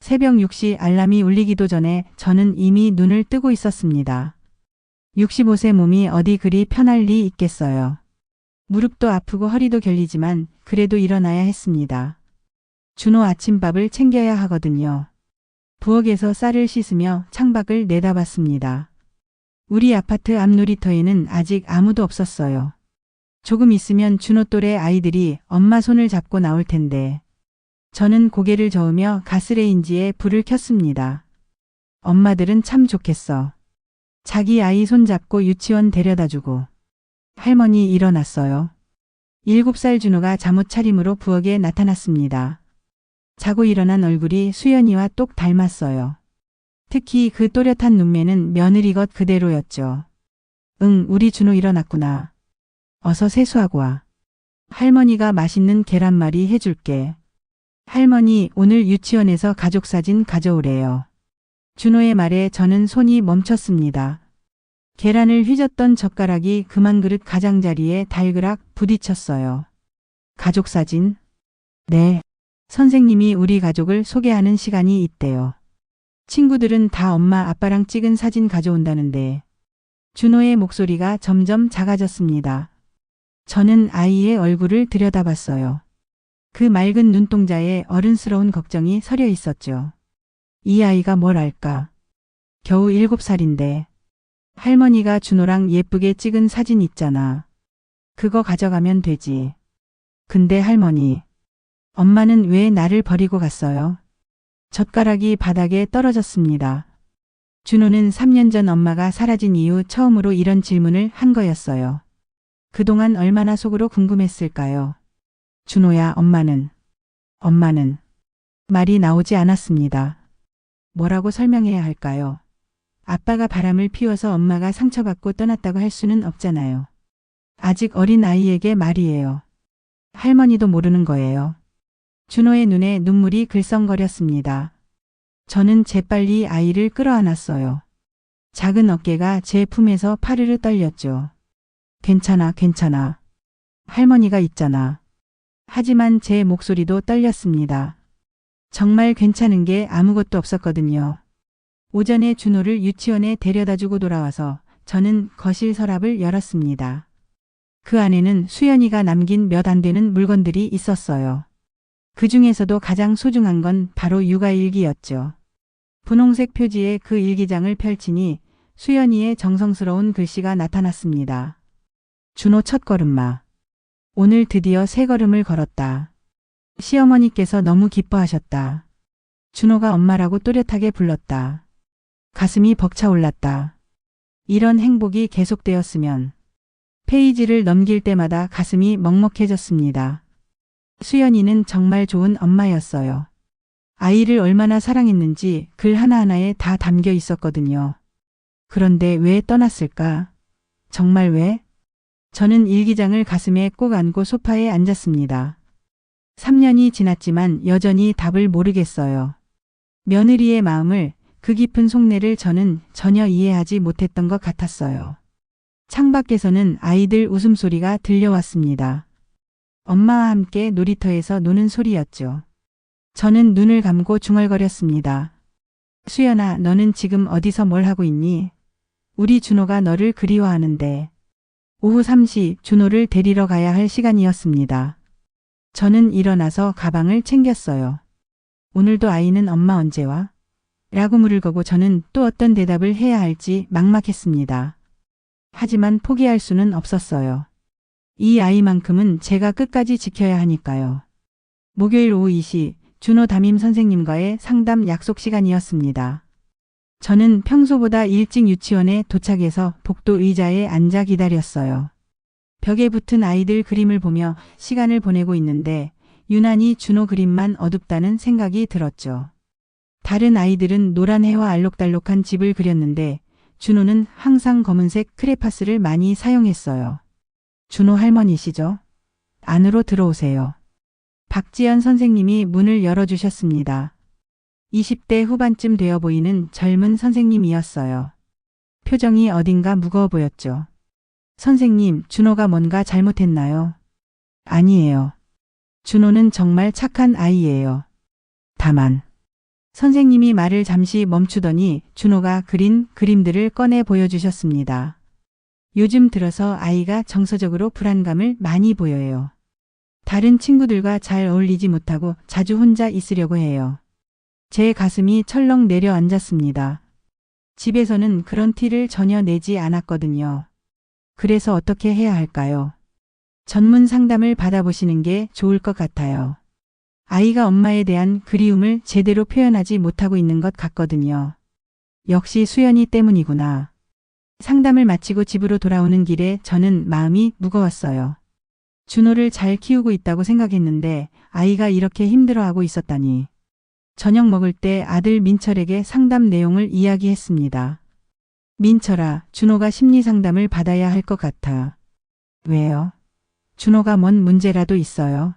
새벽 6시 알람이 울리기도 전에 저는 이미 눈을 뜨고 있었습니다. 65세 몸이 어디 그리 편할 리 있겠어요. 무릎도 아프고 허리도 결리지만 그래도 일어나야 했습니다. 준호 아침밥을 챙겨야 하거든요. 부엌에서 쌀을 씻으며 창밖을 내다봤습니다. 우리 아파트 앞 놀이터에는 아직 아무도 없었어요. 조금 있으면 준호 또래 아이들이 엄마 손을 잡고 나올 텐데. 저는 고개를 저으며 가스레인지에 불을 켰습니다. 엄마들은 참 좋겠어. 자기 아이 손잡고 유치원 데려다주고. 할머니 일어났어요. 7살 준호가 잠옷 차림으로 부엌에 나타났습니다. 자고 일어난 얼굴이 수연이와 똑 닮았어요. 특히 그 또렷한 눈매는 며느리 것 그대로였죠. 응, 우리 준호 일어났구나. 어서 세수하고 와. 할머니가 맛있는 계란말이 해줄게. 할머니, 오늘 유치원에서 가족사진 가져오래요. 준호의 말에 저는 손이 멈췄습니다. 계란을 휘젓던 젓가락이 그만 그릇 가장자리에 달그락 부딪혔어요. 가족사진? 네. 선생님이 우리 가족을 소개하는 시간이 있대요. 친구들은 다 엄마 아빠랑 찍은 사진 가져온다는데. 준호의 목소리가 점점 작아졌습니다. 저는 아이의 얼굴을 들여다봤어요. 그 맑은 눈동자에 어른스러운 걱정이 서려 있었죠. 이 아이가 뭘 알까? 겨우 7살인데. 할머니가 준호랑 예쁘게 찍은 사진 있잖아. 그거 가져가면 되지. 근데 할머니, 엄마는 왜 나를 버리고 갔어요? 젓가락이 바닥에 떨어졌습니다. 준호는 3년 전 엄마가 사라진 이후 처음으로 이런 질문을 한 거였어요. 그동안 얼마나 속으로 궁금했을까요? 준호야, 엄마는 말이 나오지 않았습니다. 뭐라고 설명해야 할까요? 아빠가 바람을 피워서 엄마가 상처받고 떠났다고 할 수는 없잖아요. 아직 어린 아이에게 말이에요. 할머니도 모르는 거예요. 준호의 눈에 눈물이 글썽거렸습니다. 저는 재빨리 아이를 끌어안았어요. 작은 어깨가 제 품에서 파르르 떨렸죠. 괜찮아, 괜찮아. 할머니가 있잖아. 하지만 제 목소리도 떨렸습니다. 정말 괜찮은 게 아무것도 없었거든요. 오전에 준호를 유치원에 데려다주고 돌아와서 저는 거실 서랍을 열었습니다. 그 안에는 수연이가 남긴 몇 안 되는 물건들이 있었어요. 그 중에서도 가장 소중한 건 바로 육아일기였죠. 분홍색 표지에 그 일기장을 펼치니 수연이의 정성스러운 글씨가 나타났습니다. 준호 첫걸음마. 오늘 드디어 새 걸음을 걸었다. 시어머니께서 너무 기뻐하셨다. 준호가 엄마라고 또렷하게 불렀다. 가슴이 벅차올랐다. 이런 행복이 계속되었으면. 페이지를 넘길 때마다 가슴이 먹먹해졌습니다. 수연이는 정말 좋은 엄마였어요. 아이를 얼마나 사랑했는지 글 하나하나에 다 담겨 있었거든요. 그런데 왜 떠났을까? 정말 왜? 저는 일기장을 가슴에 꼭 안고 소파에 앉았습니다. 3년이 지났지만 여전히 답을 모르겠어요. 며느리의 마음을, 그 깊은 속내를 저는 전혀 이해하지 못했던 것 같았어요. 창밖에서는 아이들 웃음소리가 들려왔습니다. 엄마와 함께 놀이터에서 노는 소리였죠. 저는 눈을 감고 중얼거렸습니다. 수연아, 너는 지금 어디서 뭘 하고 있니? 우리 준호가 너를 그리워하는데. 오후 3시 준호를 데리러 가야 할 시간이었습니다. 저는 일어나서 가방을 챙겼어요. 오늘도 아이는 엄마 언제 와? 라고 물을 거고 저는 또 어떤 대답을 해야 할지 막막했습니다. 하지만 포기할 수는 없었어요. 이 아이만큼은 제가 끝까지 지켜야 하니까요. 목요일 오후 2시 준호 담임 선생님과의 상담 약속 시간이었습니다. 저는 평소보다 일찍 유치원에 도착해서 복도 의자에 앉아 기다렸어요. 벽에 붙은 아이들 그림을 보며 시간을 보내고 있는데 유난히 준호 그림만 어둡다는 생각이 들었죠. 다른 아이들은 노란 해와 알록달록한 집을 그렸는데 준호는 항상 검은색 크레파스를 많이 사용했어요. 준호 할머니시죠? 안으로 들어오세요. 박지연 선생님이 문을 열어주셨습니다. 20대 후반쯤 되어 보이는 젊은 선생님이었어요. 표정이 어딘가 무거워 보였죠. 선생님, 준호가 뭔가 잘못했나요? 아니에요. 준호는 정말 착한 아이예요. 다만 선생님이 말을 잠시 멈추더니 준호가 그린 그림들을 꺼내 보여주셨습니다. 요즘 들어서 아이가 정서적으로 불안감을 많이 보여요. 다른 친구들과 잘 어울리지 못하고 자주 혼자 있으려고 해요. 제 가슴이 철렁 내려앉았습니다. 집에서는 그런 티를 전혀 내지 않았거든요. 그래서 어떻게 해야 할까요? 전문 상담을 받아보시는 게 좋을 것 같아요. 아이가 엄마에 대한 그리움을 제대로 표현하지 못하고 있는 것 같거든요. 역시 수연이 때문이구나. 상담을 마치고 집으로 돌아오는 길에 저는 마음이 무거웠어요. 준호를 잘 키우고 있다고 생각했는데 아이가 이렇게 힘들어하고 있었다니. 저녁 먹을 때 아들 민철에게 상담 내용을 이야기했습니다. 민철아, 준호가 심리 상담을 받아야 할 것 같아. 왜요? 준호가 뭔 문제라도 있어요?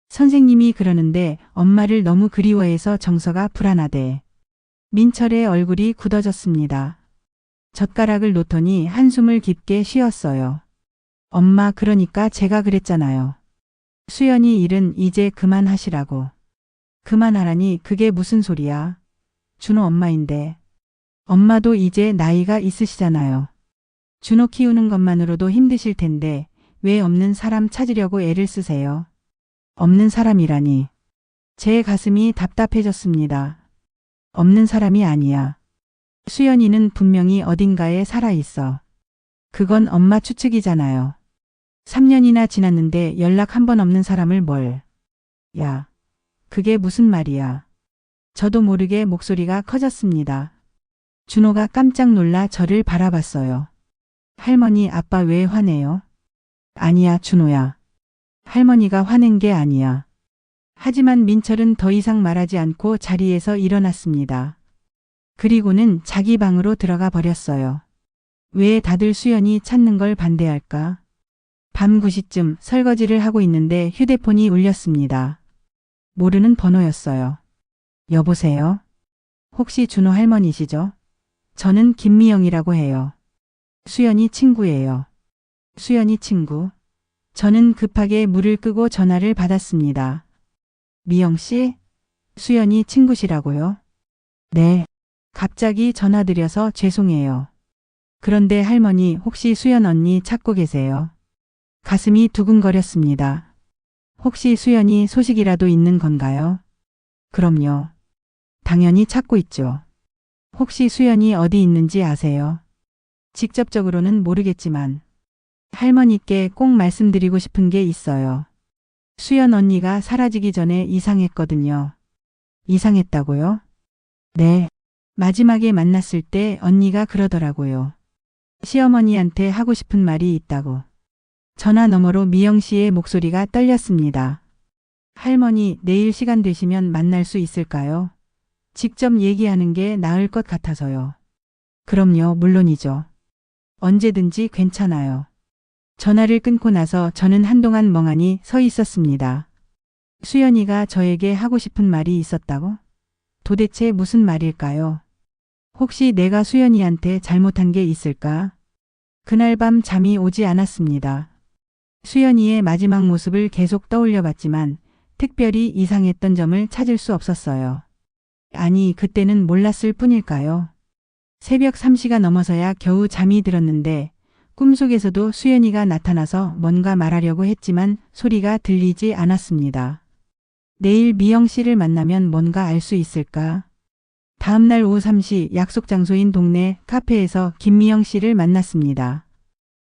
선생님이 그러는데 엄마를 너무 그리워해서 정서가 불안하대. 민철의 얼굴이 굳어졌습니다. 젓가락을 놓더니 한숨을 깊게 쉬었어요. 엄마, 그러니까 제가 그랬잖아요. 수연이 일은 이제 그만하시라고. 그만하라니 그게 무슨 소리야. 준호 엄마인데. 엄마도 이제 나이가 있으시잖아요. 준호 키우는 것만으로도 힘드실 텐데 왜 없는 사람 찾으려고 애를 쓰세요? 없는 사람이라니. 제 가슴이 답답해졌습니다. 없는 사람이 아니야. 수연이는 분명히 어딘가에 살아있어. 그건 엄마 추측이잖아요. 3년이나 지났는데 연락 한 번 없는 사람을 뭘. 야, 그게 무슨 말이야. 저도 모르게 목소리가 커졌습니다. 준호가 깜짝 놀라 저를 바라봤어요. 할머니, 아빠 왜 화내요? 아니야, 준호야. 할머니가 화낸 게 아니야. 하지만 민철은 더 이상 말하지 않고 자리에서 일어났습니다. 그리고는 자기 방으로 들어가 버렸어요. 왜 다들 수연이 찾는 걸 반대할까? 밤 9시쯤 설거지를 하고 있는데 휴대폰이 울렸습니다. 모르는 번호였어요. 여보세요? 혹시 준호 할머니시죠? 저는 김미영이라고 해요. 수연이 친구예요. 수연이 친구? 저는 급하게 물을 끄고 전화를 받았습니다. 미영 씨? 수연이 친구시라고요? 네. 갑자기 전화드려서 죄송해요. 그런데 할머니, 혹시 수연 언니 찾고 계세요? 가슴이 두근거렸습니다. 혹시 수연이 소식이라도 있는 건가요? 그럼요. 당연히 찾고 있죠. 혹시 수연이 어디 있는지 아세요? 직접적으로는 모르겠지만 할머니께 꼭 말씀드리고 싶은 게 있어요. 수연 언니가 사라지기 전에 이상했거든요. 이상했다고요? 네. 마지막에 만났을 때 언니가 그러더라고요. 시어머니한테 하고 싶은 말이 있다고. 전화 너머로 미영 씨의 목소리가 떨렸습니다. 할머니, 내일 시간 되시면 만날 수 있을까요? 직접 얘기하는 게 나을 것 같아서요. 그럼요, 물론이죠. 언제든지 괜찮아요. 전화를 끊고 나서 저는 한동안 멍하니 서 있었습니다. 수연이가 저에게 하고 싶은 말이 있었다고? 도대체 무슨 말일까요? 혹시 내가 수연이한테 잘못한 게 있을까? 그날 밤 잠이 오지 않았습니다. 수연이의 마지막 모습을 계속 떠올려 봤지만 특별히 이상했던 점을 찾을 수 없었어요. 아니, 그때는 몰랐을 뿐일까요? 새벽 3시가 넘어서야 겨우 잠이 들었는데 꿈속에서도 수연이가 나타나서 뭔가 말하려고 했지만 소리가 들리지 않았습니다. 내일 미영 씨를 만나면 뭔가 알 수 있을까? 다음날 오후 3시 약속 장소인 동네 카페에서 김미영 씨를 만났습니다.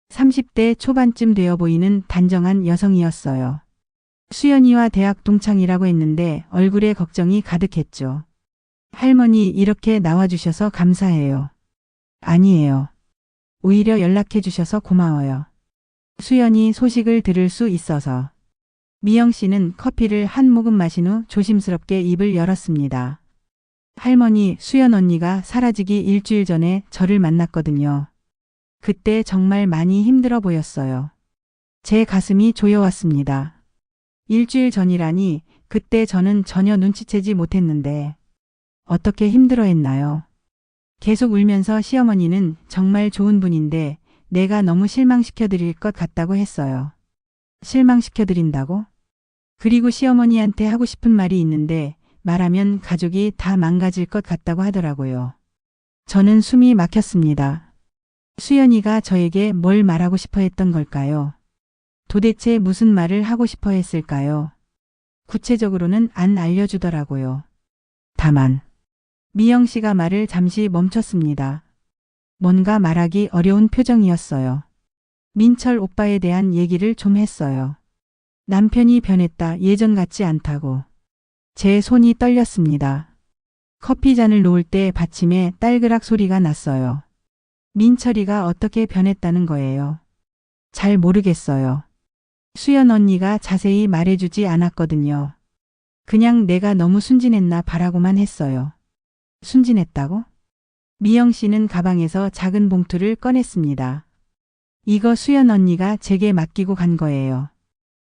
30대 초반쯤 되어 보이는 단정한 여성이었어요. 수연이와 대학 동창이라고 했는데 얼굴에 걱정이 가득했죠. 할머니, 이렇게 나와주셔서 감사해요. 아니에요. 오히려 연락해 주셔서 고마워요. 수연이 소식을 들을 수 있어서. 미영 씨는 커피를 한 모금 마신 후 조심스럽게 입을 열었습니다. 할머니, 수연 언니가 사라지기 일주일 전에 저를 만났거든요. 그때 정말 많이 힘들어 보였어요. 제 가슴이 조여왔습니다. 일주일 전이라니 그때 저는 전혀 눈치채지 못했는데 어떻게 힘들어했나요? 계속 울면서 시어머니는 정말 좋은 분인데 내가 너무 실망시켜드릴 것 같다고 했어요. 실망시켜드린다고? 그리고 시어머니한테 하고 싶은 말이 있는데 말하면 가족이 다 망가질 것 같다고 하더라고요. 저는 숨이 막혔습니다. 수연이가 저에게 뭘 말하고 싶어 했던 걸까요? 도대체 무슨 말을 하고 싶어 했을까요? 구체적으로는 안 알려주더라고요. 다만 미영 씨가 말을 잠시 멈췄습니다. 뭔가 말하기 어려운 표정이었어요. 민철 오빠에 대한 얘기를 좀 했어요. 남편이 변했다, 예전 같지 않다고. 제 손이 떨렸습니다. 커피잔을 놓을 때 받침에 딸그락 소리가 났어요. 민철이가 어떻게 변했다는 거예요? 잘 모르겠어요. 수연 언니가 자세히 말해주지 않았거든요. 그냥 내가 너무 순진했나 바라고만 했어요. 순진했다고? 미영 씨는 가방에서 작은 봉투를 꺼냈습니다. 이거 수연 언니가 제게 맡기고 간 거예요.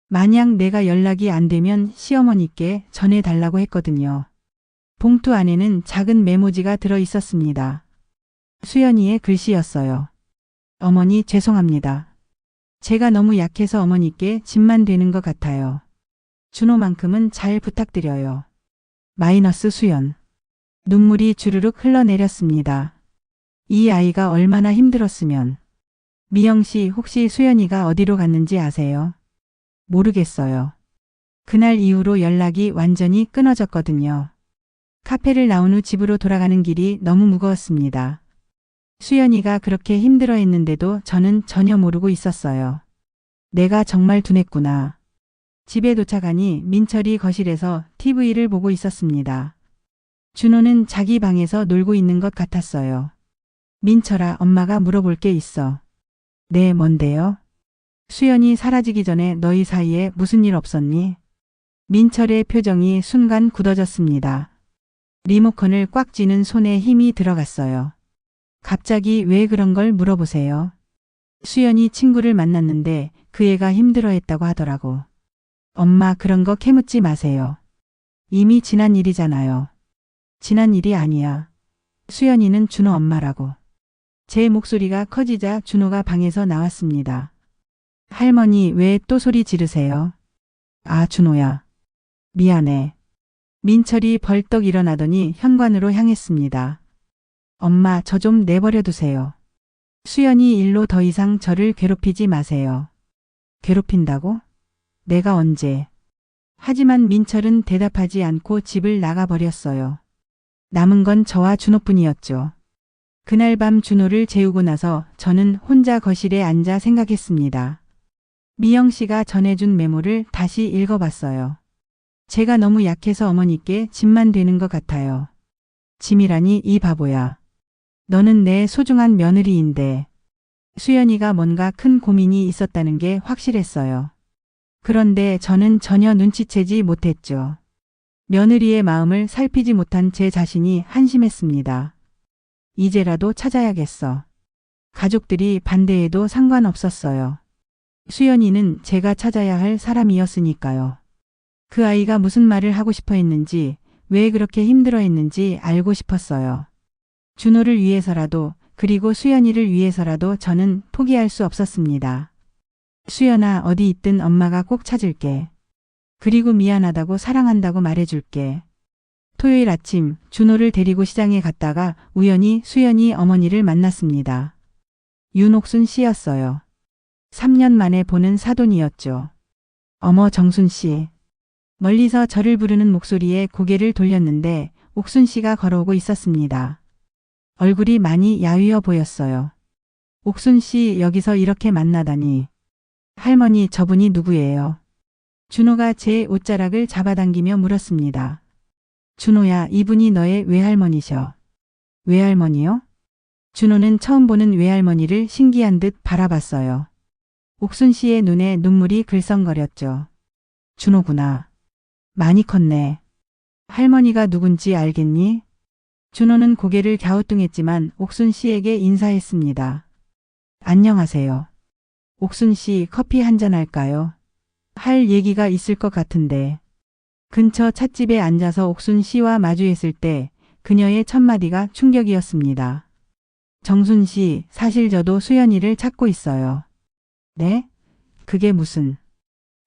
만약 내가 연락이 안 되면 시어머니께 전해달라고 했거든요. 봉투 안에는 작은 메모지가 들어 있었습니다. 수연이의 글씨였어요. 어머니 죄송합니다. 제가 너무 약해서 어머니께 짐만 되는 것 같아요. 준호만큼은 잘 부탁드려요. 마이너스 수연. 눈물이 주르륵 흘러내렸습니다. 이 아이가 얼마나 힘들었으면. 미영 씨 혹시 수연이가 어디로 갔는지 아세요? 모르겠어요. 그날 이후로 연락이 완전히 끊어졌거든요. 카페를 나온 후 집으로 돌아가는 길이 너무 무거웠습니다. 수연이가 그렇게 힘들어했는데도 저는 전혀 모르고 있었어요. 내가 정말 둔했구나. 집에 도착하니 민철이 거실에서 TV를 보고 있었습니다. 준호는 자기 방에서 놀고 있는 것 같았어요. 민철아, 엄마가 물어볼 게 있어. 네, 뭔데요? 수연이 사라지기 전에 너희 사이에 무슨 일 없었니? 민철의 표정이 순간 굳어졌습니다. 리모컨을 꽉 쥐는 손에 힘이 들어갔어요. 갑자기 왜 그런 걸 물어보세요? 수연이 친구를 만났는데 그 애가 힘들어했다고 하더라고. 엄마 그런 거 캐묻지 마세요. 이미 지난 일이잖아요. 지난 일이 아니야. 수연이는 준호 엄마라고. 제 목소리가 커지자 준호가 방에서 나왔습니다. 할머니 왜 또 소리 지르세요? 아 준호야. 미안해. 민철이 벌떡 일어나더니 현관으로 향했습니다. 엄마 저 좀 내버려 두세요. 수연이 일로 더 이상 저를 괴롭히지 마세요. 괴롭힌다고? 내가 언제? 하지만 민철은 대답하지 않고 집을 나가버렸어요. 남은 건 저와 준호뿐이었죠. 그날 밤 준호를 재우고 나서 저는 혼자 거실에 앉아 생각했습니다. 미영 씨가 전해준 메모를 다시 읽어봤어요. 제가 너무 약해서 어머니께 짐만 되는 것 같아요. 짐이라니 이 바보야. 너는 내 소중한 며느리인데. 수연이가 뭔가 큰 고민이 있었다는 게 확실했어요. 그런데 저는 전혀 눈치채지 못했죠. 며느리의 마음을 살피지 못한 제 자신이 한심했습니다. 이제라도 찾아야겠어. 가족들이 반대해도 상관없었어요. 수연이는 제가 찾아야 할 사람이었으니까요. 그 아이가 무슨 말을 하고 싶어 했는지, 왜 그렇게 힘들어 했는지 알고 싶었어요. 준호를 위해서라도, 그리고 수연이를 위해서라도 저는 포기할 수 없었습니다. 수연아, 어디 있든 엄마가 꼭 찾을게. 그리고 미안하다고 사랑한다고 말해줄게. 토요일 아침 준호를 데리고 시장에 갔다가 우연히 수연이 어머니를 만났습니다. 윤옥순 씨였어요. 3년 만에 보는 사돈이었죠. 어머 정순 씨. 멀리서 저를 부르는 목소리에 고개를 돌렸는데 옥순 씨가 걸어오고 있었습니다. 얼굴이 많이 야위어 보였어요. 옥순 씨 여기서 이렇게 만나다니. 할머니 저분이 누구예요? 준호가 제 옷자락을 잡아당기며 물었습니다. 준호야, 이분이 너의 외할머니셔. 외할머니요? 준호는 처음 보는 외할머니를 신기한 듯 바라봤어요. 옥순 씨의 눈에 눈물이 글썽거렸죠. 준호구나. 많이 컸네. 할머니가 누군지 알겠니? 준호는 고개를 갸우뚱했지만 옥순 씨에게 인사했습니다. 안녕하세요. 옥순 씨 커피 한잔 할까요? 할 얘기가 있을 것 같은데. 근처 찻집에 앉아서 옥순 씨와 마주했을 때 그녀의 첫마디가 충격이었습니다. 정순 씨, 사실 저도 수연이를 찾고 있어요. 네? 그게 무슨...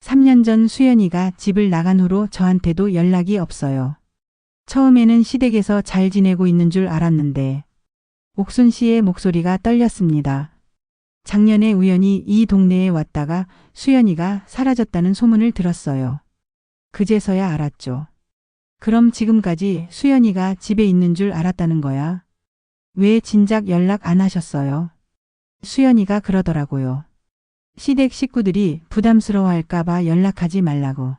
3년 전 수연이가 집을 나간 후로 저한테도 연락이 없어요. 처음에는 시댁에서 잘 지내고 있는 줄 알았는데 옥순 씨의 목소리가 떨렸습니다. 작년에 우연히 이 동네에 왔다가 수연이가 사라졌다는 소문을 들었어요. 그제서야 알았죠. 그럼 지금까지 수연이가 집에 있는 줄 알았다는 거야? 왜 진작 연락 안 하셨어요? 수연이가 그러더라고요. 시댁 식구들이 부담스러워할까봐 연락하지 말라고.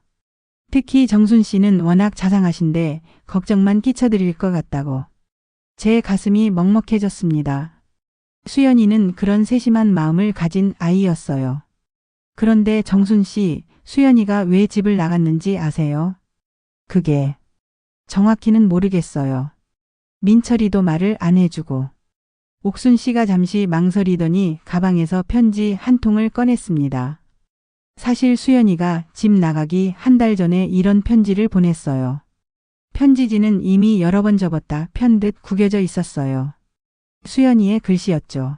특히 정순 씨는 워낙 자상하신데 걱정만 끼쳐드릴 것 같다고. 제 가슴이 먹먹해졌습니다. 수연이는 그런 세심한 마음을 가진 아이였어요. 그런데 정순 씨, 수연이가 왜 집을 나갔는지 아세요? 그게 정확히는 모르겠어요. 민철이도 말을 안 해주고. 옥순 씨가 잠시 망설이더니 가방에서 편지 한 통을 꺼냈습니다. 사실 수연이가 집 나가기 한 달 전에 이런 편지를 보냈어요. 편지지는 이미 여러 번 접었다 편 듯 구겨져 있었어요. 수연이의 글씨였죠.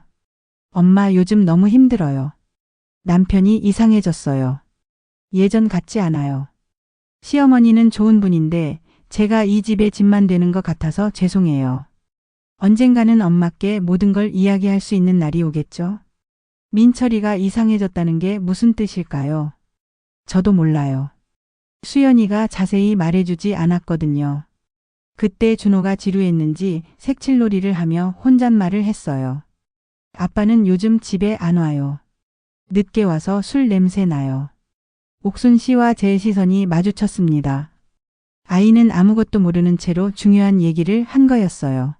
엄마 요즘 너무 힘들어요. 남편이 이상해졌어요. 예전 같지 않아요. 시어머니는 좋은 분인데 제가 이 집의 집만 되는 것 같아서 죄송해요. 언젠가는 엄마께 모든 걸 이야기할 수 있는 날이 오겠죠? 민철이가 이상해졌다는 게 무슨 뜻일까요? 저도 몰라요. 수연이가 자세히 말해주지 않았거든요. 그때 준호가 지루했는지 색칠놀이를 하며 혼잣말을 했어요. 아빠는 요즘 집에 안 와요. 늦게 와서 술 냄새 나요. 옥순 씨와 제 시선이 마주쳤습니다. 아이는 아무것도 모르는 채로 중요한 얘기를 한 거였어요.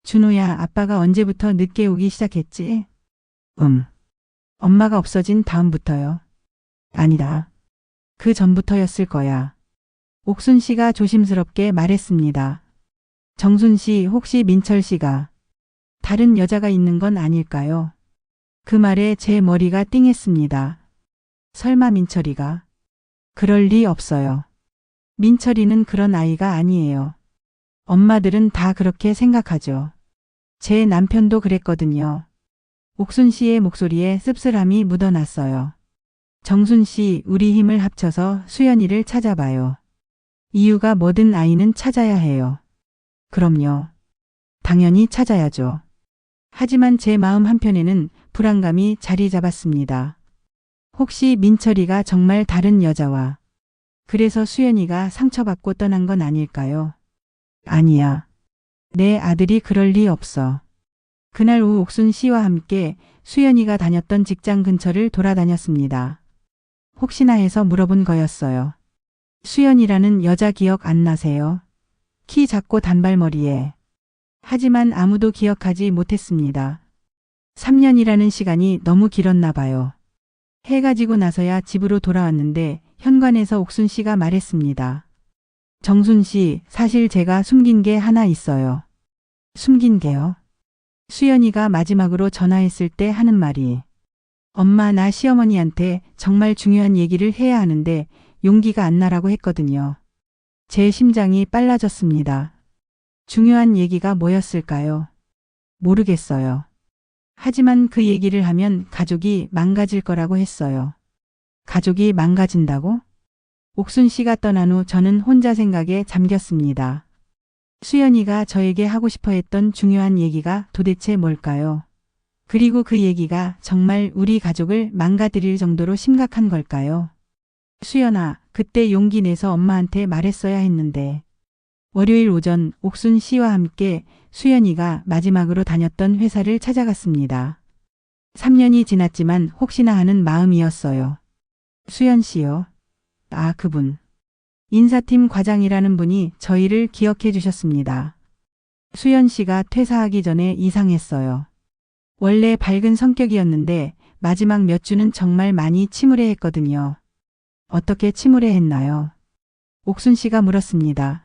준호야, 아빠가 언제부터 늦게 오기 시작했지? 엄마가 없어진 다음부터요. 아니다. 그 전부터였을 거야. 옥순 씨가 조심스럽게 말했습니다. 정순 씨, 혹시 민철 씨가 다른 여자가 있는 건 아닐까요? 그 말에 제 머리가 띵했습니다. 설마 민철이가? 그럴 리 없어요. 민철이는 그런 아이가 아니에요. 엄마들은 다 그렇게 생각하죠. 제 남편도 그랬거든요. 옥순 씨의 목소리에 씁쓸함이 묻어났어요. 정순 씨, 우리 힘을 합쳐서 수연이를 찾아봐요. 이유가 뭐든 아이는 찾아야 해요. 그럼요. 당연히 찾아야죠. 하지만 제 마음 한편에는 불안감이 자리 잡았습니다. 혹시 민철이가 정말 다른 여자와 그래서 수연이가 상처받고 떠난 건 아닐까요? 아니야. 내 아들이 그럴 리 없어. 그날 오후 옥순 씨와 함께 수연이가 다녔던 직장 근처를 돌아다녔습니다. 혹시나 해서 물어본 거였어요. 수연이라는 여자 기억 안 나세요? 키 작고 단발머리에. 하지만 아무도 기억하지 못했습니다. 3년이라는 시간이 너무 길었나 봐요. 해가 지고 나서야 집으로 돌아왔는데 현관에서 옥순 씨가 말했습니다. 정순 씨, 사실 제가 숨긴 게 하나 있어요. 숨긴 게요? 수연이가 마지막으로 전화했을 때 하는 말이 엄마, 나 시어머니한테 정말 중요한 얘기를 해야 하는데 용기가 안 나라고 했거든요. 제 심장이 빨라졌습니다. 중요한 얘기가 뭐였을까요? 모르겠어요. 하지만 그 얘기를 하면 가족이 망가질 거라고 했어요. 가족이 망가진다고? 옥순 씨가 떠난 후 저는 혼자 생각에 잠겼습니다. 수연이가 저에게 하고 싶어 했던 중요한 얘기가 도대체 뭘까요? 그리고 그 얘기가 정말 우리 가족을 망가뜨릴 정도로 심각한 걸까요? 수연아, 그때 용기 내서 엄마한테 말했어야 했는데. 월요일 오전 옥순 씨와 함께 수연이가 마지막으로 다녔던 회사를 찾아갔습니다. 3년이 지났지만 혹시나 하는 마음이었어요. 수연 씨요? 아, 그분. 인사팀 과장이라는 분이 저희를 기억해 주셨습니다. 수연 씨가 퇴사하기 전에 이상했어요. 원래 밝은 성격이었는데 마지막 몇 주는 정말 많이 침울해했거든요. 어떻게 침울해했나요? 옥순 씨가 물었습니다.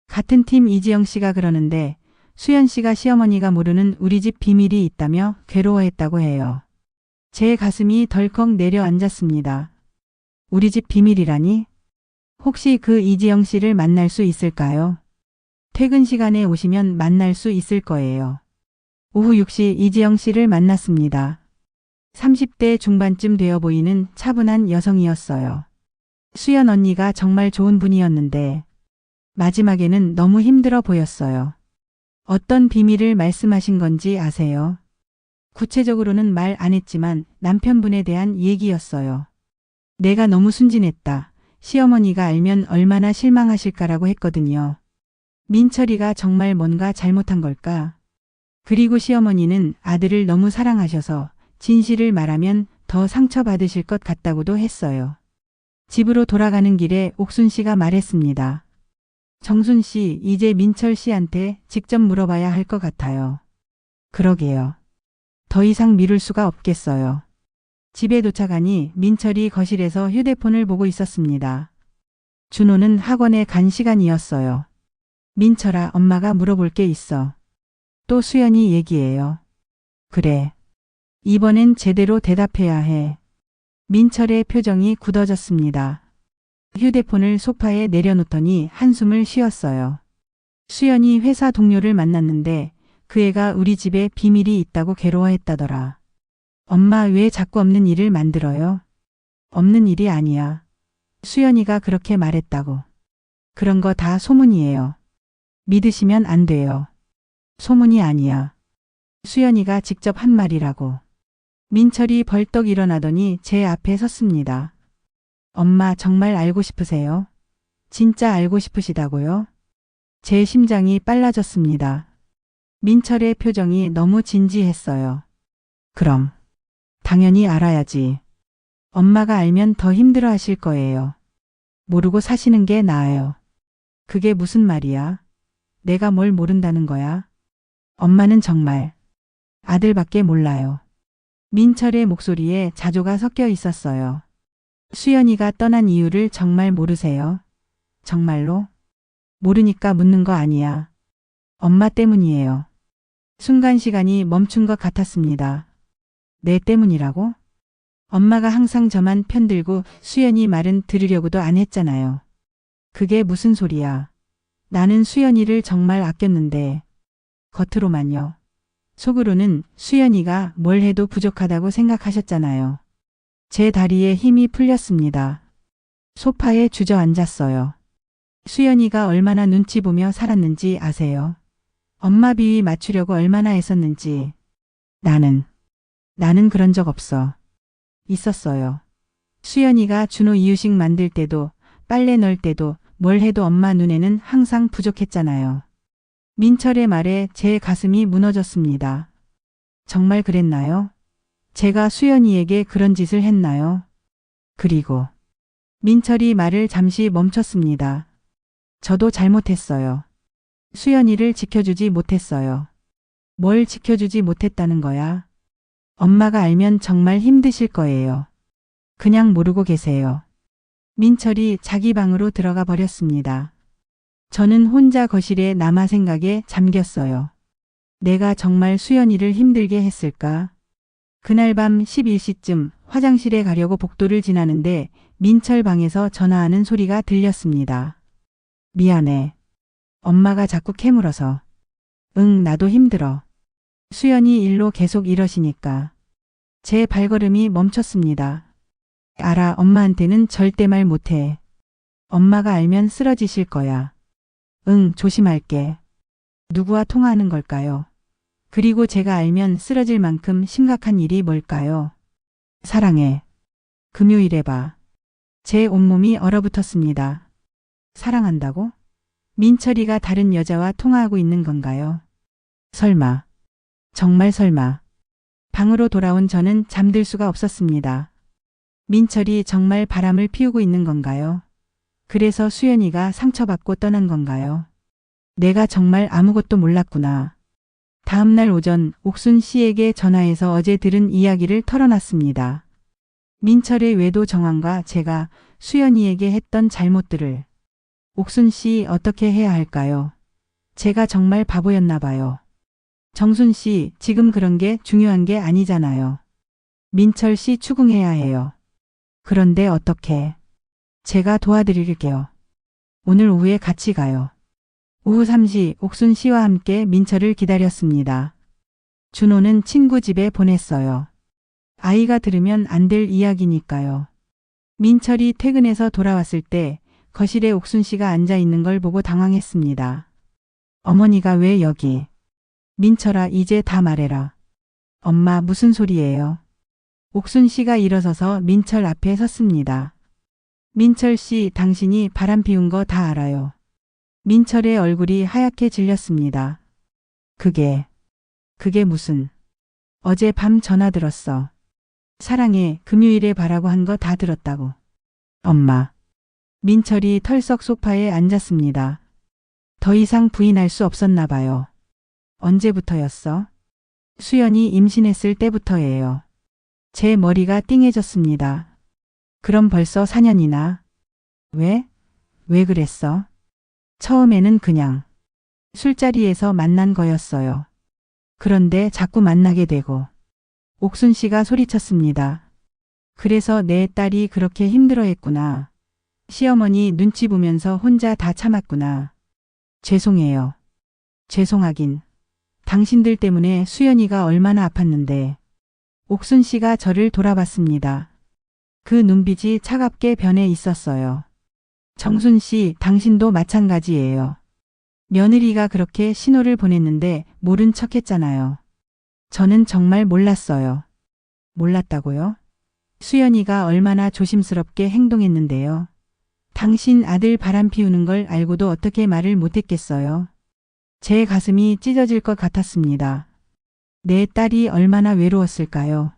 같은 팀 이지영 씨가 그러는데 수연 씨가 시어머니가 모르는 우리 집 비밀이 있다며 괴로워했다고 해요. 제 가슴이 덜컥 내려앉았습니다. 우리 집 비밀이라니? 혹시 그 이지영 씨를 만날 수 있을까요? 퇴근 시간에 오시면 만날 수 있을 거예요. 오후 6시 이지영 씨를 만났습니다. 30대 중반쯤 되어 보이는 차분한 여성이었어요. 수연 언니가 정말 좋은 분이었는데 마지막에는 너무 힘들어 보였어요. 어떤 비밀을 말씀하신 건지 아세요? 구체적으로는 말 안 했지만 남편분에 대한 얘기였어요. 내가 너무 순진했다. 시어머니가 알면 얼마나 실망하실까라고 했거든요. 민철이가 정말 뭔가 잘못한 걸까? 그리고 시어머니는 아들을 너무 사랑하셔서 진실을 말하면 더 상처받으실 것 같다고도 했어요. 집으로 돌아가는 길에 옥순 씨가 말했습니다. 정순 씨, 이제 민철 씨한테 직접 물어봐야 할 것 같아요. 그러게요. 더 이상 미룰 수가 없겠어요. 집에 도착하니 민철이 거실에서 휴대폰을 보고 있었습니다. 준호는 학원에 간 시간이었어요. 민철아, 엄마가 물어볼 게 있어. 또 수연이 얘기해요. 그래. 이번엔 제대로 대답해야 해. 민철의 표정이 굳어졌습니다. 휴대폰을 소파에 내려놓더니 한숨을 쉬었어요. 수연이 회사 동료를 만났는데 그 애가 우리 집에 비밀이 있다고 괴로워했다더라. 엄마 왜 자꾸 없는 일을 만들어요? 없는 일이 아니야. 수연이가 그렇게 말했다고. 그런 거 다 소문이에요. 믿으시면 안 돼요. 소문이 아니야. 수연이가 직접 한 말이라고. 민철이 벌떡 일어나더니 제 앞에 섰습니다. 엄마 정말 알고 싶으세요? 진짜 알고 싶으시다고요? 제 심장이 빨라졌습니다. 민철의 표정이 너무 진지했어요. 그럼. 당연히 알아야지. 엄마가 알면 더 힘들어 하실 거예요. 모르고 사시는 게 나아요. 그게 무슨 말이야? 내가 뭘 모른다는 거야? 엄마는 정말 아들밖에 몰라요. 민철의 목소리에 자조가 섞여 있었어요. 수연이가 떠난 이유를 정말 모르세요? 정말로? 모르니까 묻는 거 아니야. 엄마 때문이에요. 순간 시간이 멈춘 것 같았습니다. 내 때문이라고? 엄마가 항상 저만 편들고 수연이 말은 들으려고도 안 했잖아요. 그게 무슨 소리야. 나는 수연이를 정말 아꼈는데. 겉으로만요. 속으로는 수연이가 뭘 해도 부족하다고 생각하셨잖아요. 제 다리에 힘이 풀렸습니다. 소파에 주저앉았어요. 수연이가 얼마나 눈치 보며 살았는지 아세요? 엄마 비위 맞추려고 얼마나 애썼는지. 나는 그런 적 없어. 있었어요. 수연이가 준호 이유식 만들 때도 빨래 넣을 때도 뭘 해도 엄마 눈에는 항상 부족했잖아요. 민철의 말에 제 가슴이 무너졌습니다. 정말 그랬나요? 제가 수연이에게 그런 짓을 했나요? 그리고 민철이 말을 잠시 멈췄습니다. 저도 잘못했어요. 수연이를 지켜주지 못했어요. 뭘 지켜주지 못했다는 거야? 엄마가 알면 정말 힘드실 거예요. 그냥 모르고 계세요. 민철이 자기 방으로 들어가 버렸습니다. 저는 혼자 거실에 남아 생각에 잠겼어요. 내가 정말 수연이를 힘들게 했을까? 그날 밤 11시쯤 화장실에 가려고 복도를 지나는데 민철 방에서 전화하는 소리가 들렸습니다. 미안해. 엄마가 자꾸 캐물어서. 응, 나도 힘들어. 수연이 일로 계속 이러시니까. 제 발걸음이 멈췄습니다. 알아, 엄마한테는 절대 말 못해. 엄마가 알면 쓰러지실 거야. 응, 조심할게. 누구와 통화하는 걸까요? 그리고 제가 알면 쓰러질 만큼 심각한 일이 뭘까요? 사랑해. 금요일에 봐. 제 온몸이 얼어붙었습니다. 사랑한다고? 민철이가 다른 여자와 통화하고 있는 건가요? 설마. 정말 설마. 방으로 돌아온 저는 잠들 수가 없었습니다. 민철이 정말 바람을 피우고 있는 건가요? 그래서 수연이가 상처받고 떠난 건가요? 내가 정말 아무것도 몰랐구나. 다음날 오전 옥순 씨에게 전화해서 어제 들은 이야기를 털어놨습니다. 민철의 외도 정황과 제가 수연이에게 했던 잘못들을. 옥순 씨 어떻게 해야 할까요? 제가 정말 바보였나 봐요. 정순 씨, 지금 그런 게 중요한 게 아니잖아요. 민철 씨 추궁해야 해요. 그런데 어떻게? 제가 도와드릴게요. 오늘 오후에 같이 가요. 오후 3시 옥순 씨와 함께 민철을 기다렸습니다. 준호는 친구 집에 보냈어요. 아이가 들으면 안 될 이야기니까요. 민철이 퇴근해서 돌아왔을 때 거실에 옥순 씨가 앉아 있는 걸 보고 당황했습니다. 어머니가 왜 여기? 민철아, 이제 다 말해라. 엄마, 무슨 소리예요? 옥순 씨가 일어서서 민철 앞에 섰습니다. 민철 씨, 당신이 바람 피운 거 다 알아요. 민철의 얼굴이 하얗게 질렸습니다. 그게 무슨? 어제 밤 전화 들었어. 사랑해, 금요일에 바라고 한 거 다 들었다고. 엄마. 민철이 털썩 소파에 앉았습니다. 더 이상 부인할 수 없었나 봐요. 언제부터였어? 수연이 임신했을 때부터예요. 제 머리가 띵해졌습니다. 그럼 벌써 4년이나. 왜? 왜 그랬어? 처음에는 그냥 술자리에서 만난 거였어요. 그런데 자꾸 만나게 되고. 옥순 씨가 소리쳤습니다. 그래서 내 딸이 그렇게 힘들어했구나. 시어머니 눈치 보면서 혼자 다 참았구나. 죄송해요. 죄송하긴. 당신들 때문에 수연이가 얼마나 아팠는데. 옥순 씨가 저를 돌아봤습니다. 그 눈빛이 차갑게 변해 있었어요. 정순 씨, 당신도 마찬가지예요. 며느리가 그렇게 신호를 보냈는데 모른 척 했잖아요. 저는 정말 몰랐어요. 몰랐다고요? 수연이가 얼마나 조심스럽게 행동했는데요. 당신 아들 바람 피우는 걸 알고도 어떻게 말을 못했겠어요? 제 가슴이 찢어질 것 같았습니다. 내 딸이 얼마나 외로웠을까요?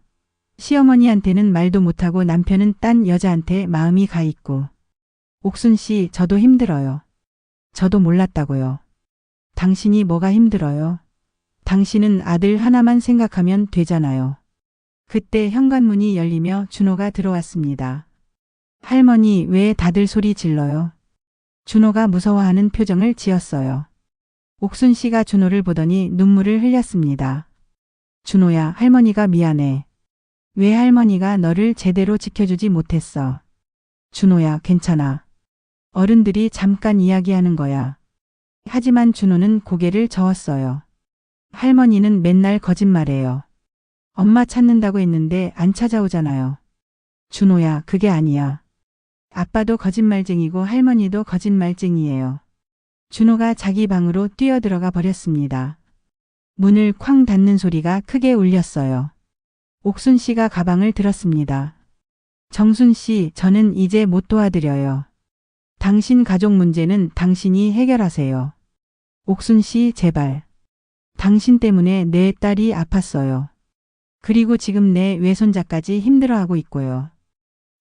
시어머니한테는 말도 못하고 남편은 딴 여자한테 마음이 가 있고. 옥순 씨, 저도 힘들어요. 저도 몰랐다고요. 당신이 뭐가 힘들어요? 당신은 아들 하나만 생각하면 되잖아요. 그때 현관문이 열리며 준호가 들어왔습니다. 할머니, 왜 다들 소리 질러요? 준호가 무서워하는 표정을 지었어요. 옥순 씨가 준호를 보더니 눈물을 흘렸습니다. 준호야, 할머니가 미안해. 왜 할머니가 너를 제대로 지켜주지 못했어? 준호야, 괜찮아. 어른들이 잠깐 이야기하는 거야. 하지만 준호는 고개를 저었어요. 할머니는 맨날 거짓말해요. 엄마 찾는다고 했는데 안 찾아오잖아요. 준호야, 그게 아니야. 아빠도 거짓말쟁이고 할머니도 거짓말쟁이에요. 준호가 자기 방으로 뛰어들어가 버렸습니다. 문을 쾅 닫는 소리가 크게 울렸어요. 옥순 씨가 가방을 들었습니다. 정순 씨, 저는 이제 못 도와드려요. 당신 가족 문제는 당신이 해결하세요. 옥순 씨, 제발. 당신 때문에 내 딸이 아팠어요. 그리고 지금 내 외손자까지 힘들어하고 있고요.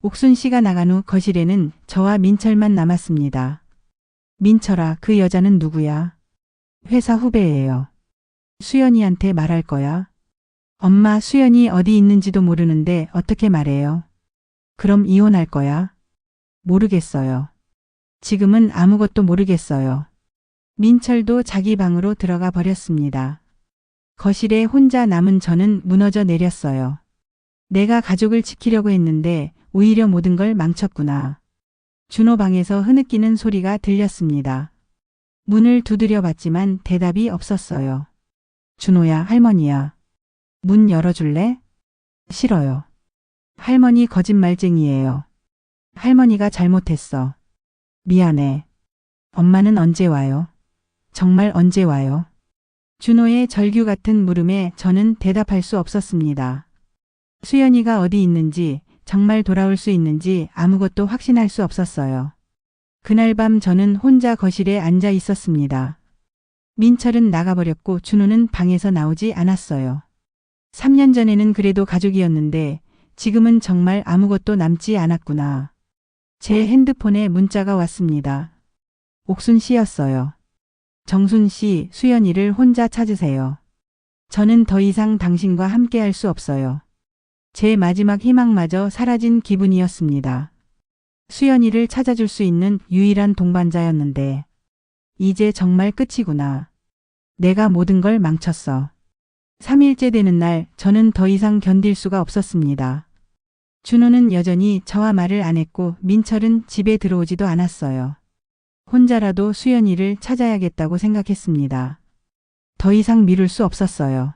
옥순 씨가 나간 후 거실에는 저와 민철만 남았습니다. 민철아, 그 여자는 누구야? 회사 후배예요. 수연이한테 말할 거야? 엄마, 수연이 어디 있는지도 모르는데 어떻게 말해요? 그럼 이혼할 거야? 모르겠어요. 지금은 아무것도 모르겠어요. 민철도 자기 방으로 들어가 버렸습니다. 거실에 혼자 남은 저는 무너져 내렸어요. 내가 가족을 지키려고 했는데 오히려 모든 걸 망쳤구나. 준호 방에서 흐느끼는 소리가 들렸습니다. 문을 두드려 봤지만 대답이 없었어요. 준호야, 할머니야. 문 열어줄래? 싫어요. 할머니 거짓말쟁이에요. 할머니가 잘못했어. 미안해. 엄마는 언제 와요? 정말 언제 와요? 준호의 절규 같은 물음에 저는 대답할 수 없었습니다. 수연이가 어디 있는지, 정말 돌아올 수 있는지 아무것도 확신할 수 없었어요. 그날 밤 저는 혼자 거실에 앉아 있었습니다. 민철은 나가버렸고 준호는 방에서 나오지 않았어요. 3년 전에는 그래도 가족이었는데 지금은 정말 아무것도 남지 않았구나. 제 핸드폰에 문자가 왔습니다. 옥순 씨였어요. 정순 씨, 수연이를 혼자 찾으세요. 저는 더 이상 당신과 함께 할 수 없어요. 제 마지막 희망마저 사라진 기분이었습니다. 수연이를 찾아줄 수 있는 유일한 동반자였는데 이제 정말 끝이구나. 내가 모든 걸 망쳤어. 3일째 되는 날 저는 더 이상 견딜 수가 없었습니다. 준호는 여전히 저와 말을 안 했고 민철은 집에 들어오지도 않았어요. 혼자라도 수연이를 찾아야겠다고 생각했습니다. 더 이상 미룰 수 없었어요.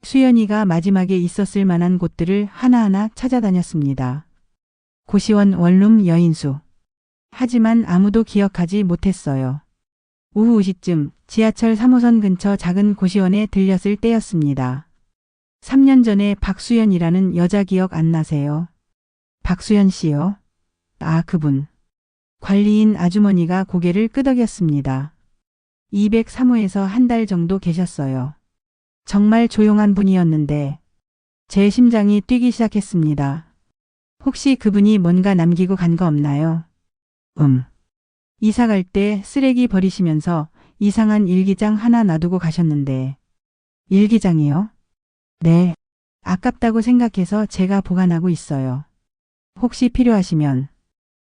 수연이가 마지막에 있었을 만한 곳들을 하나하나 찾아다녔습니다. 고시원 원룸 여인수, 하지만 아무도 기억하지 못했어요. 오후 5시쯤 지하철 3호선 근처 작은 고시원에 들렸을 때였습니다. 3년 전에 박수연이라는 여자 기억 안 나세요? 박수연 씨요? 아, 그분. 관리인 아주머니가 고개를 끄덕였습니다. 203호에서 한 달 정도 계셨어요. 정말 조용한 분이었는데 제 심장이 뛰기 시작했습니다. 혹시 그분이 뭔가 남기고 간 거 없나요? 이사 갈 때 쓰레기 버리시면서 이상한 일기장 하나 놔두고 가셨는데. 일기장이요? 네. 아깝다고 생각해서 제가 보관하고 있어요. 혹시 필요하시면.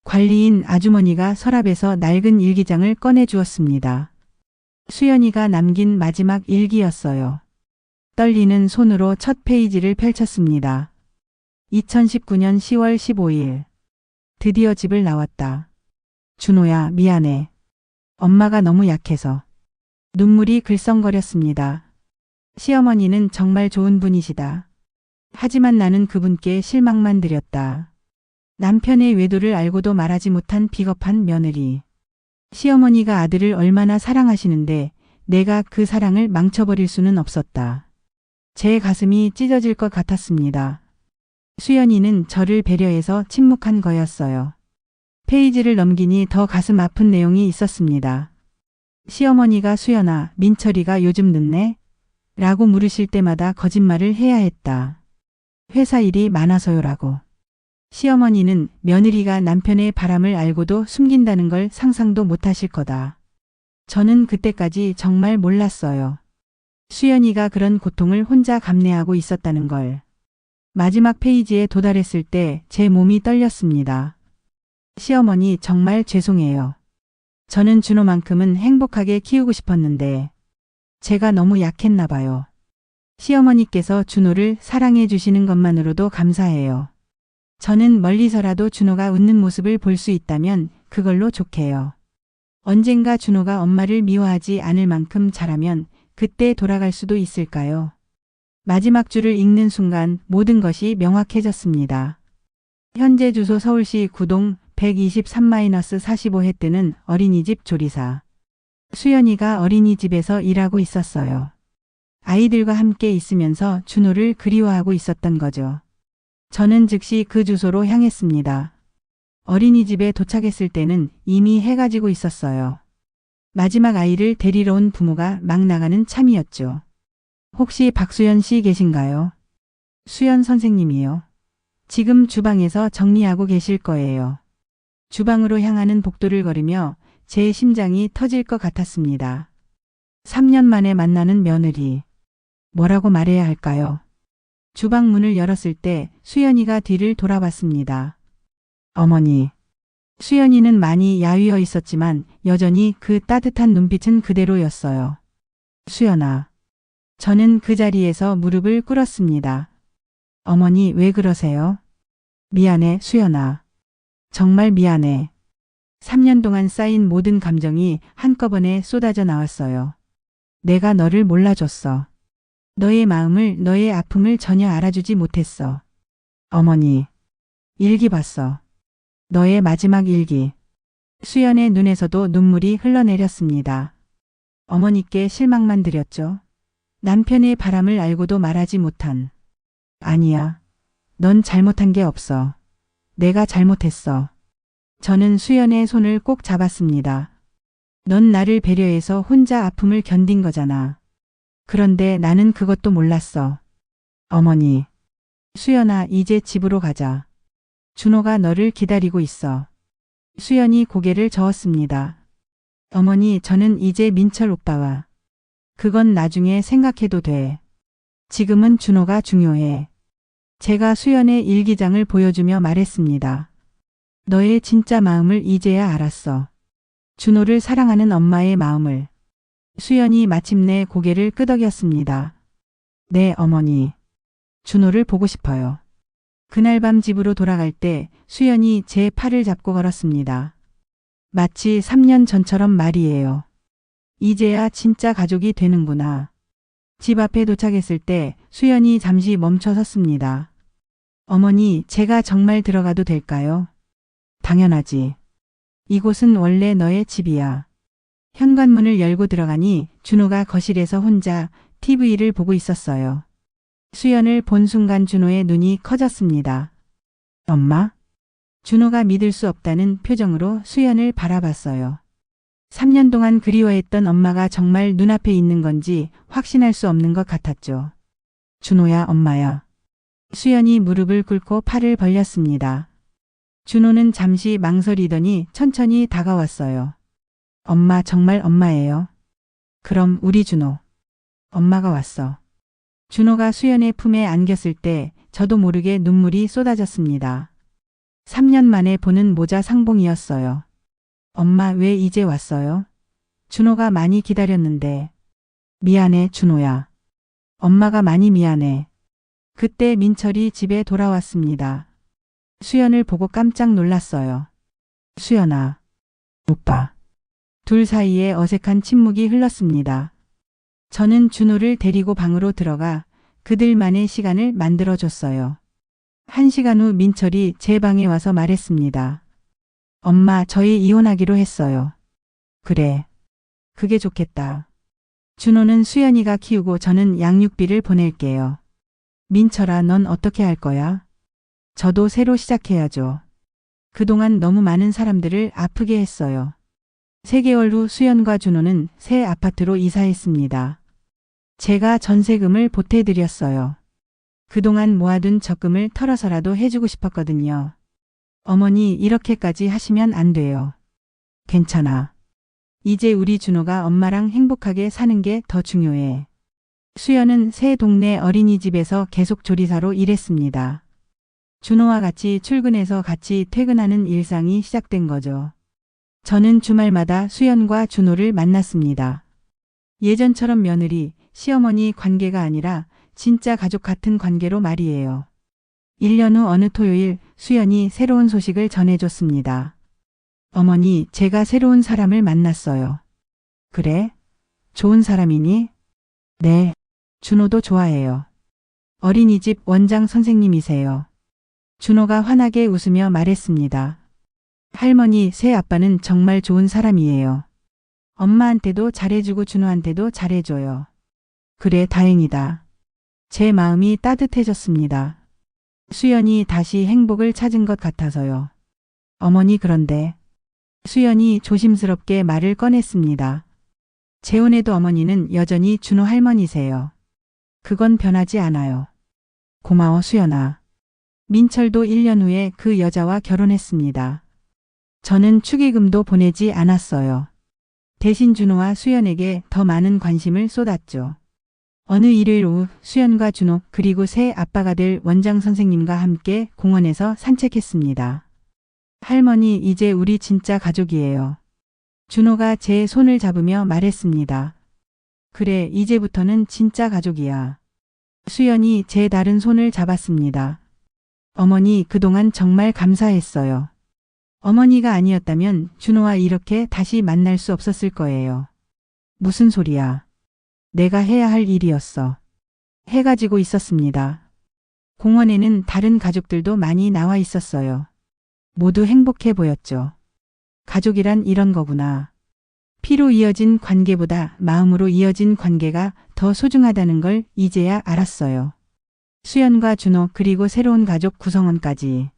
관리인 아주머니가 서랍에서 낡은 일기장을 꺼내 주었습니다. 수연이가 남긴 마지막 일기였어요. 떨리는 손으로 첫 페이지를 펼쳤습니다. 2019년 10월 15일. 드디어 집을 나왔다. 준호야, 미안해. 엄마가 너무 약해서. 눈물이 글썽거렸습니다. 시어머니는 정말 좋은 분이시다. 하지만 나는 그분께 실망만 드렸다. 남편의 외도를 알고도 말하지 못한 비겁한 며느리. 시어머니가 아들을 얼마나 사랑하시는데 내가 그 사랑을 망쳐버릴 수는 없었다. 제 가슴이 찢어질 것 같았습니다. 수연이는 저를 배려해서 침묵한 거였어요. 페이지를 넘기니 더 가슴 아픈 내용이 있었습니다. 시어머니가 수연아, 민철이가 요즘 늦네? 라고 물으실 때마다 거짓말을 해야 했다. 회사 일이 많아서요라고. 시어머니는 며느리가 남편의 바람을 알고도 숨긴다는 걸 상상도 못하실 거다. 저는 그때까지 정말 몰랐어요. 수연이가 그런 고통을 혼자 감내하고 있었다는 걸. 마지막 페이지에 도달했을 때 제 몸이 떨렸습니다. 시어머니 정말 죄송해요. 저는 준호만큼은 행복하게 키우고 싶었는데 제가 너무 약했나 봐요. 시어머니께서 준호를 사랑해 주시는 것만으로도 감사해요. 저는 멀리서라도 준호가 웃는 모습을 볼 수 있다면 그걸로 좋게요. 언젠가 준호가 엄마를 미워하지 않을 만큼 자라면 그때 돌아갈 수도 있을까요? 마지막 줄을 읽는 순간 모든 것이 명확해졌습니다. 현재 주소 서울시 구동 123-45해 뜨는 어린이집 조리사. 수연이가 어린이집에서 일하고 있었어요. 아이들과 함께 있으면서 준호를 그리워하고 있었던 거죠. 저는 즉시 그 주소로 향했습니다. 어린이집에 도착했을 때는 이미 해가 지고 있었어요. 마지막 아이를 데리러 온 부모가 막 나가는 참이었죠. 혹시 박수연 씨 계신가요? 수연 선생님이요. 지금 주방에서 정리하고 계실 거예요. 주방으로 향하는 복도를 걸으며 제 심장이 터질 것 같았습니다. 3년 만에 만나는 며느리. 뭐라고 말해야 할까요? 주방 문을 열었을 때 수연이가 뒤를 돌아봤습니다. 어머니. 수연이는 많이 야위어 있었지만 여전히 그 따뜻한 눈빛은 그대로였어요. 수연아. 저는 그 자리에서 무릎을 꿇었습니다. 어머니 왜 그러세요? 미안해, 수연아. 정말 미안해. 3년 동안 쌓인 모든 감정이 한꺼번에 쏟아져 나왔어요. 내가 너를 몰라줬어. 너의 마음을, 너의 아픔을 전혀 알아주지 못했어. 어머니. 일기 봤어. 너의 마지막 일기. 수연의 눈에서도 눈물이 흘러내렸습니다. 어머니께 실망만 드렸죠. 남편의 바람을 알고도 말하지 못한. 아니야. 넌 잘못한 게 없어. 내가 잘못했어. 저는 수연의 손을 꼭 잡았습니다. 넌 나를 배려해서 혼자 아픔을 견딘 거잖아. 그런데 나는 그것도 몰랐어. 어머니. 수연아, 이제 집으로 가자. 준호가 너를 기다리고 있어. 수연이 고개를 저었습니다. 어머니, 저는 이제 민철 오빠와. 그건 나중에 생각해도 돼. 지금은 준호가 중요해. 제가 수연의 일기장을 보여주며 말했습니다. 너의 진짜 마음을 이제야 알았어. 준호를 사랑하는 엄마의 마음을. 수연이 마침내 고개를 끄덕였습니다. 네, 어머니. 준호를 보고 싶어요. 그날 밤 집으로 돌아갈 때 수연이 제 팔을 잡고 걸었습니다. 마치 3년 전처럼 말이에요. 이제야 진짜 가족이 되는구나. 집 앞에 도착했을 때 수연이 잠시 멈춰 섰습니다. 어머니, 제가 정말 들어가도 될까요? 당연하지. 이곳은 원래 너의 집이야. 현관문을 열고 들어가니 준호가 거실에서 혼자 TV를 보고 있었어요. 수연을 본 순간 준호의 눈이 커졌습니다. 엄마? 준호가 믿을 수 없다는 표정으로 수연을 바라봤어요. 3년 동안 그리워했던 엄마가 정말 눈앞에 있는 건지 확신할 수 없는 것 같았죠. 준호야, 엄마야. 수연이 무릎을 꿇고 팔을 벌렸습니다. 준호는 잠시 망설이더니 천천히 다가왔어요. 엄마, 정말 엄마예요. 그럼 우리 준호. 엄마가 왔어. 준호가 수연의 품에 안겼을 때 저도 모르게 눈물이 쏟아졌습니다. 3년 만에 보는 모자 상봉이었어요. 엄마, 왜 이제 왔어요? 준호가 많이 기다렸는데. 미안해, 준호야. 엄마가 많이 미안해. 그때 민철이 집에 돌아왔습니다. 수연을 보고 깜짝 놀랐어요. 수연아. 오빠. 둘 사이에 어색한 침묵이 흘렀습니다. 저는 준호를 데리고 방으로 들어가 그들만의 시간을 만들어줬어요. 1시간 후 민철이 제 방에 와서 말했습니다. 엄마, 저희 이혼하기로 했어요. 그래. 그게 좋겠다. 준호는 수연이가 키우고 저는 양육비를 보낼게요. 민철아, 넌 어떻게 할 거야? 저도 새로 시작해야죠. 그동안 너무 많은 사람들을 아프게 했어요. 3개월 후 수연과 준호는 새 아파트로 이사했습니다. 제가 전세금을 보태드렸어요. 그동안 모아둔 적금을 털어서라도 해주고 싶었거든요. 어머니, 이렇게까지 하시면 안 돼요. 괜찮아. 이제 우리 준호가 엄마랑 행복하게 사는 게 더 중요해. 수연은 새 동네 어린이집에서 계속 조리사로 일했습니다. 준호와 같이 출근해서 같이 퇴근하는 일상이 시작된 거죠. 저는 주말마다 수연과 준호를 만났습니다. 예전처럼 며느리, 시어머니 관계가 아니라 진짜 가족 같은 관계로 말이에요. 1년 후 어느 토요일 수연이 새로운 소식을 전해줬습니다. 어머니, 제가 새로운 사람을 만났어요. 그래? 좋은 사람이니? 네. 준호도 좋아해요. 어린이집 원장 선생님이세요. 준호가 환하게 웃으며 말했습니다. 할머니, 새 아빠는 정말 좋은 사람이에요. 엄마한테도 잘해주고 준호한테도 잘해줘요. 그래, 다행이다. 제 마음이 따뜻해졌습니다. 수연이 다시 행복을 찾은 것 같아서요. 어머니, 그런데. 수연이 조심스럽게 말을 꺼냈습니다. 재혼해도 어머니는 여전히 준호 할머니세요. 그건 변하지 않아요. 고마워, 수연아. 민철도 1년 후에 그 여자와 결혼했습니다. 저는 축의금도 보내지 않았어요. 대신 준호와 수연에게 더 많은 관심을 쏟았죠. 어느 일요일 오후 수연과 준호 그리고 새 아빠가 될 원장 선생님과 함께 공원에서 산책했습니다. 할머니, 이제 우리 진짜 가족이에요. 준호가 제 손을 잡으며 말했습니다. 그래, 이제부터는 진짜 가족이야. 수연이 제 다른 손을 잡았습니다. 어머니, 그동안 정말 감사했어요. 어머니가 아니었다면 준호와 이렇게 다시 만날 수 없었을 거예요. 무슨 소리야. 내가 해야 할 일이었어. 해가 지고 있었습니다. 공원에는 다른 가족들도 많이 나와 있었어요. 모두 행복해 보였죠. 가족이란 이런 거구나. 피로 이어진 관계보다 마음으로 이어진 관계가 더 소중하다는 걸 이제야 알았어요. 수연과 준호 그리고 새로운 가족 구성원까지.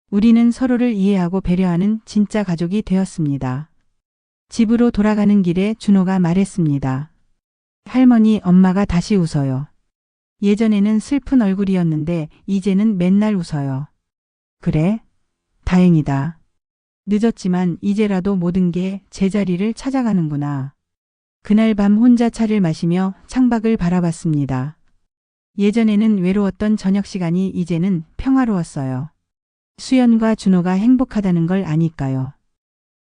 우리는 서로를 이해하고 배려하는 진짜 가족이 되었습니다. 집으로 돌아가는 길에 준호가 말했습니다. 할머니, 엄마가 다시 웃어요. 예전에는 슬픈 얼굴이었는데 이제는 맨날 웃어요. 그래? 다행이다. 늦었지만 이제라도 모든 게 제자리를 찾아가는구나. 그날 밤 혼자 차를 마시며 창밖을 바라봤습니다. 예전에는 외로웠던 저녁 시간이 이제는 평화로웠어요. 수연과 준호가 행복하다는 걸 아니까요.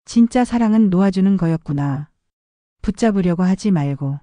진짜 사랑은 놓아주는 거였구나. 붙잡으려고 하지 말고.